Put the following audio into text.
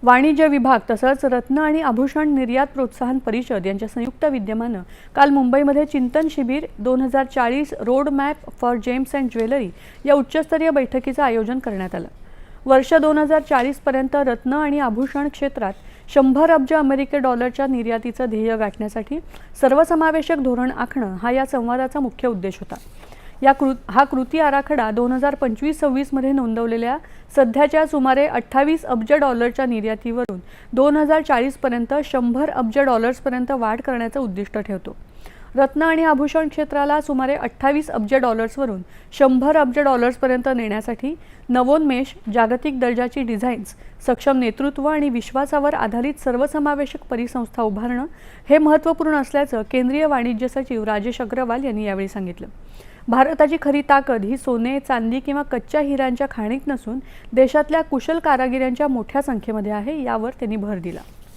वाणिज्य विभाग तसंच रत्न आणि आभूषण निर्यात प्रोत्साहन परिषद यांच्या संयुक्त विद्यमानं काल मुंबईमध्ये चिंतन शिबिर 2040 road map for gems and jewellery या उच्चस्तरीय बैठकीचं आयोजन करण्यात आलं। वर्ष 2040 पर्यंत रत्न आणि आभूषण क्षेत्रात 100 अब्ज अमेरिकी डॉलरच्या निर्यातीचं ध्येय गाठण्यासाठी सर्वसमावेशक धोरण आखणं हा या संवादाचा मुख्य उद्देश होता। हा कृती आराखडा 2025-26 मध्ये नोंदवलेल्या सध्याच्या सुमारे 28 अब्ज डॉलरच्या निर्यातीवरून 2040 पर्यंत 100 अब्ज डॉलर्सपर्यंत वाढ करण्याचं उद्दिष्ट ठेवतो। रत्न आणि आभूषण क्षेत्राला सुमारे 28 अब्ज डॉलर्सवरून 100 अब्ज डॉलर्सपर्यंत नेण्यासाठी नवोन्मेष, जागतिक दर्जाची डिझाईन्स, सक्षम नेतृत्व आणि विश्वासावर आधारित सर्वसमावेशक परिसंस्था उभारणं हे महत्त्वपूर्ण असल्याचं केंद्रीय वाणिज्य सचिव राजेश अग्रवाल यांनी यावेळी सांगितलं। भारताची खरी ताकद ही सोने, चांदी किंवा कच्च्या हिऱ्यांच्या खाणीत नसून देशातल्या कुशल कारागिरांच्या मोठ्या संख्येमध्ये आहे, यावर त्यांनी भर दिला।